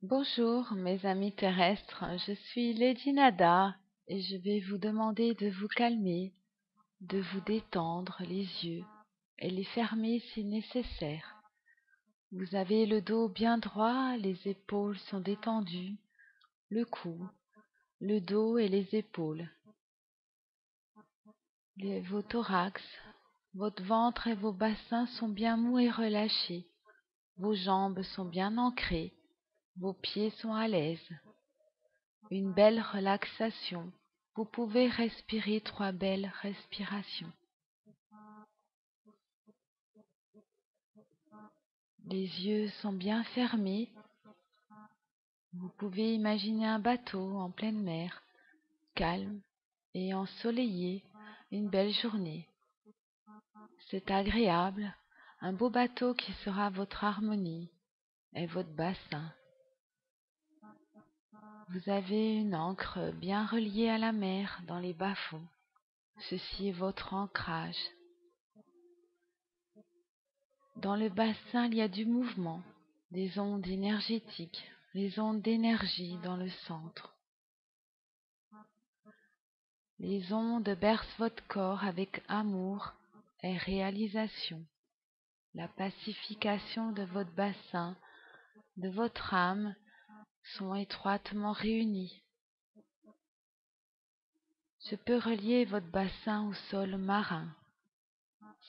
Bonjour mes amis terrestres, je suis Lady Nada et je vais vous demander de vous calmer, de vous détendre les yeux et les fermer si nécessaire. Vous avez le dos bien droit, les épaules sont détendues, le cou, le dos et les épaules, vos thorax, votre ventre et vos bassins sont bien mous et relâchés, vos jambes sont bien ancrées, vos pieds sont à l'aise. Une belle relaxation. Vous pouvez respirer 3 belles respirations. Les yeux sont bien fermés. Vous pouvez imaginer un bateau en pleine mer, calme et ensoleillé, une belle journée. C'est agréable, un beau bateau qui sera votre harmonie et votre bassin. Vous avez une ancre bien reliée à la mer dans les bas-fonds. Ceci est votre ancrage. Dans le bassin, il y a du mouvement, des ondes énergétiques, les ondes d'énergie dans le centre. Les ondes bercent votre corps avec amour et réalisation. La pacification de votre bassin, de votre âme, sont étroitement réunies. Je peux relier votre bassin au sol marin.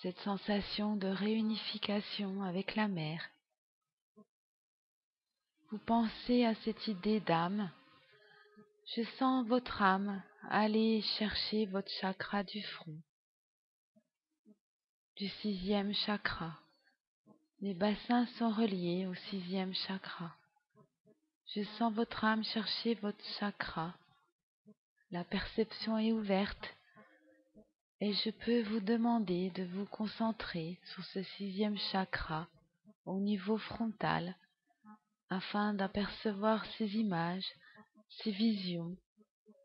Cette sensation de réunification avec la mer. Vous pensez à cette idée d'âme. Je sens votre âme aller chercher votre chakra du front, du 6e chakra. Les bassins sont reliés au 6e chakra. Je sens votre âme chercher votre chakra. La perception est ouverte et je peux vous demander de vous concentrer sur ce 6e chakra au niveau frontal afin d'apercevoir ces images, ces visions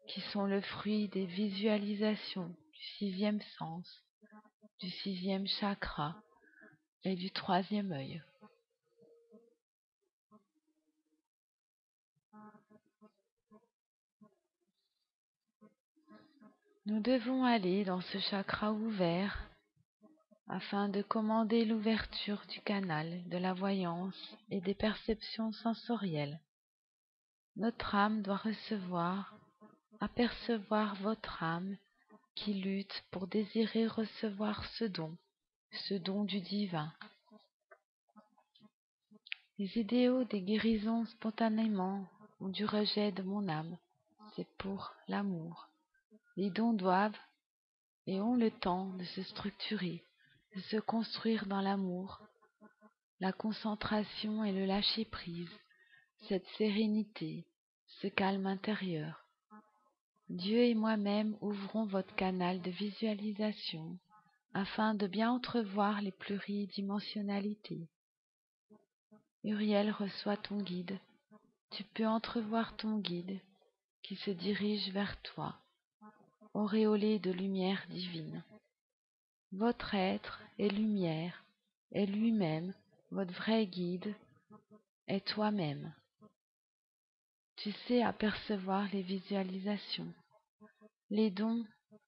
qui sont le fruit des visualisations du 6e sens, du 6e chakra et du 3e œil. Nous devons aller dans ce chakra ouvert afin de commander l'ouverture du canal de la voyance et des perceptions sensorielles. Notre âme doit apercevoir votre âme qui lutte pour désirer recevoir ce don du divin. Les idéaux des guérisons spontanément ou du rejet de mon âme, c'est pour l'amour. Les dons doivent et ont le temps de se structurer, de se construire dans l'amour, la concentration et le lâcher-prise, cette sérénité, ce calme intérieur. Dieu et moi-même ouvrons votre canal de visualisation afin de bien entrevoir les pluridimensionnalités. Uriel reçoit ton guide. Tu peux entrevoir ton guide qui se dirige vers toi, auréolé de lumière divine. Votre être est lumière, est lui-même, votre vrai guide est toi-même. Tu sais apercevoir les visualisations. Les dons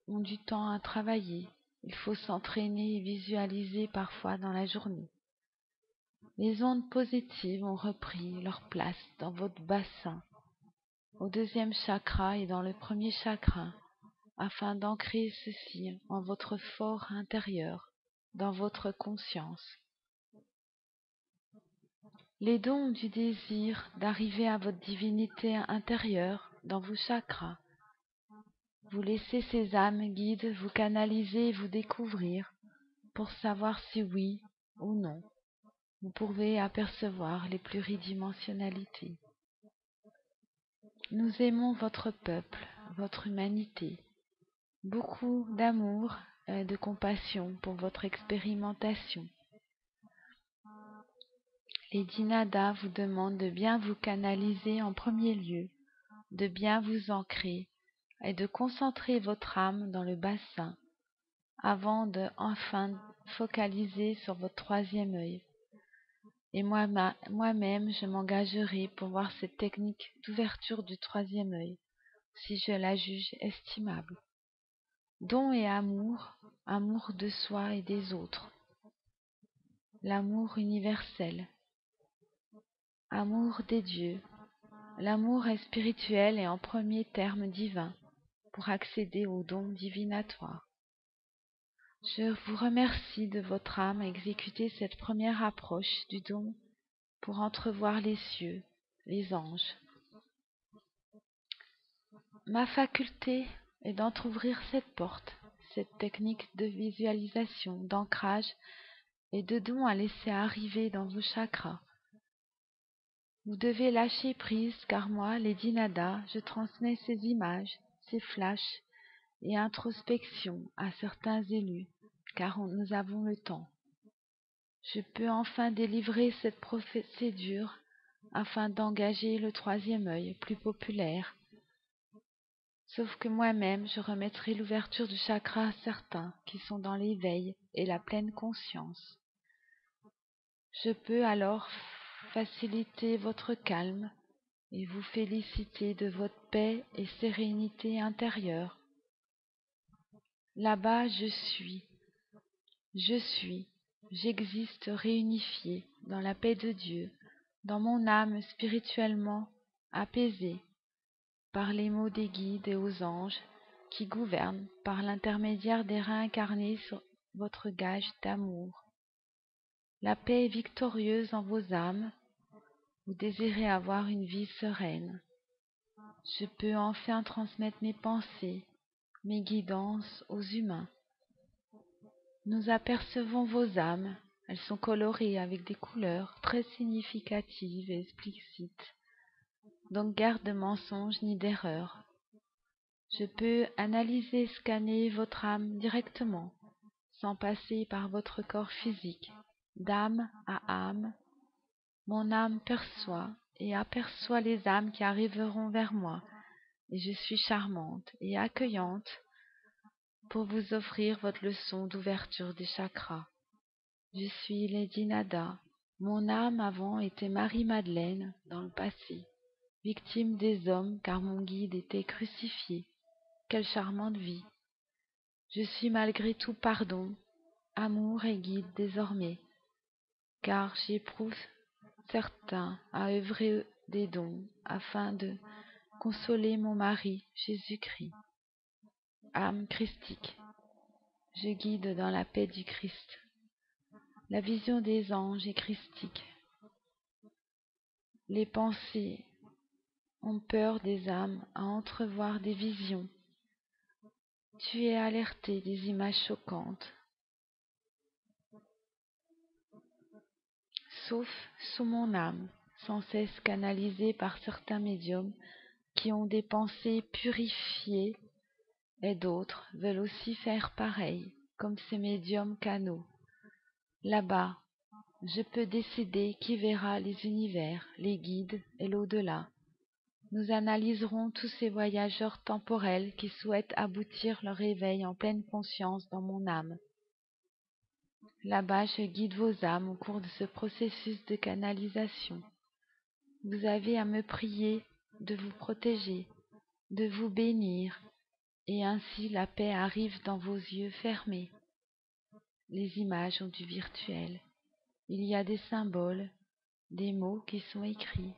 ont du temps à travailler. Il faut s'entraîner et visualiser parfois dans la journée. Les ondes positives ont repris leur place dans votre bassin, au 2e chakra et dans le 1er chakra, afin d'ancrer ceci en votre fort intérieur, dans votre conscience. Les dons du désir d'arriver à votre divinité intérieure dans vos chakras. Vous laissez ces âmes guides vous canaliser et vous découvrir pour savoir si oui ou non vous pouvez apercevoir les pluridimensionnalités. Nous aimons votre peuple, votre humanité. Beaucoup d'amour et de compassion pour votre expérimentation. Lady Nada vous demande de bien vous canaliser en premier lieu, de bien vous ancrer et de concentrer votre âme dans le bassin avant de enfin focaliser sur votre 3e œil. Et moi-même, je m'engagerai pour voir cette technique d'ouverture du troisième œil, si je la juge estimable. Don et amour, amour de soi et des autres, l'amour universel, amour des dieux. L'amour est spirituel et en premier terme divin pour accéder au don divinatoire. Je vous remercie de votre âme à exécuter cette première approche du don pour entrevoir les cieux, les anges. Ma faculté est d'entr'ouvrir cette porte, cette technique de visualisation, d'ancrage et de don à laisser arriver dans vos chakras. Vous devez lâcher prise car moi, Lady Nada, je transmets ces images, ces flashs et introspections à certains élus, car nous avons le temps. Je peux enfin délivrer cette procédure afin d'engager le troisième œil plus populaire. Sauf que moi-même, je remettrai l'ouverture du chakra à certains qui sont dans l'éveil et la pleine conscience. Je peux alors faciliter votre calme et vous féliciter de votre paix et sérénité intérieure. Là-bas, j'existe réunifié dans la paix de Dieu, dans mon âme spirituellement apaisée par les mots des guides et aux anges qui gouvernent par l'intermédiaire des réincarnés sur votre gage d'amour. La paix est victorieuse en vos âmes. Vous désirez avoir une vie sereine. Je peux enfin transmettre mes pensées, mes guidances aux humains. Nous apercevons vos âmes. Elles sont colorées avec des couleurs très significatives et explicites. Donc guère de mensonges ni d'erreurs. Je peux analyser, scanner votre âme directement, sans passer par votre corps physique. D'âme à âme, mon âme perçoit et aperçoit les âmes qui arriveront vers moi, et je suis charmante et accueillante pour vous offrir votre leçon d'ouverture des chakras. Je suis Lady Nada. Mon âme avant était Marie-Madeleine dans le passé, victime des hommes car mon guide était crucifié. Quelle charmante vie! Je suis malgré tout pardon, amour et guide désormais, car j'éprouve certains à œuvrer des dons afin de consoler mon mari Jésus-Christ. Âme christique, je guide dans la paix du Christ. La vision des anges est christique. Les pensées ont peur des âmes à entrevoir des visions. Tu es alerté des images choquantes. Sauf sous mon âme, sans cesse canalisée par certains médiums qui ont des pensées purifiées, et d'autres veulent aussi faire pareil, comme ces médiums canaux. Là-bas, je peux décider qui verra les univers, les guides et l'au-delà. Nous analyserons tous ces voyageurs temporels qui souhaitent aboutir leur éveil en pleine conscience dans mon âme. Là-bas, je guide vos âmes au cours de ce processus de canalisation. Vous avez à me prier de vous protéger, de vous bénir, et ainsi la paix arrive dans vos yeux fermés. Les images ont du virtuel. Il y a des symboles, des mots qui sont écrits,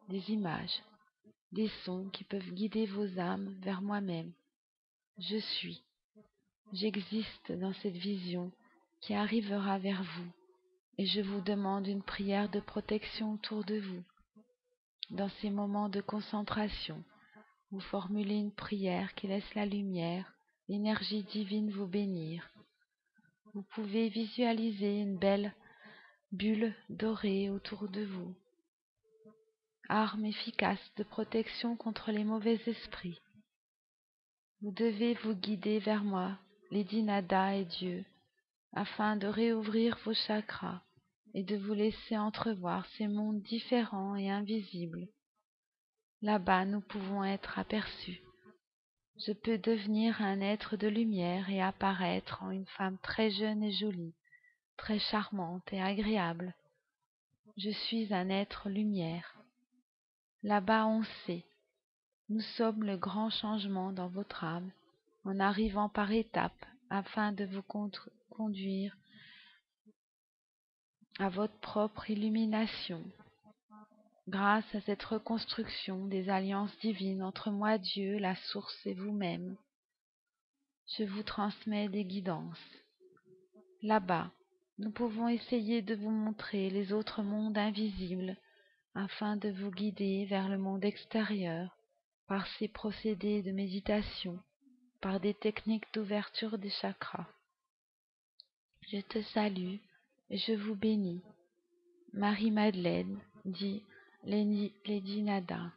des images, des sons qui peuvent guider vos âmes vers moi-même. J'existe dans cette vision qui arrivera vers vous, et je vous demande une prière de protection autour de vous. Dans ces moments de concentration, vous formulez une prière qui laisse la lumière, l'énergie divine vous bénir. Vous pouvez visualiser une belle bulle dorée autour de vous. Arme efficace de protection contre les mauvais esprits. Vous devez vous guider vers moi, Lady Nada et Dieu, afin de réouvrir vos chakras et de vous laisser entrevoir ces mondes différents et invisibles. Là-bas, nous pouvons être aperçus. Je peux devenir un être de lumière et apparaître en une femme très jeune et jolie, très charmante et agréable. Je suis un être lumière. Là-bas on sait. Nous sommes le grand changement dans votre âme, en arrivant par étapes afin de vous conduire à votre propre illumination. Grâce à cette reconstruction des alliances divines entre moi, Dieu, la source et vous-même, je vous transmets des guidances. Là-bas, nous pouvons essayer de vous montrer les autres mondes invisibles afin de vous guider vers le monde extérieur par ces procédés de méditation, par des techniques d'ouverture des chakras. Je te salue et je vous bénis. Marie-Madeleine, dit Lady Nada.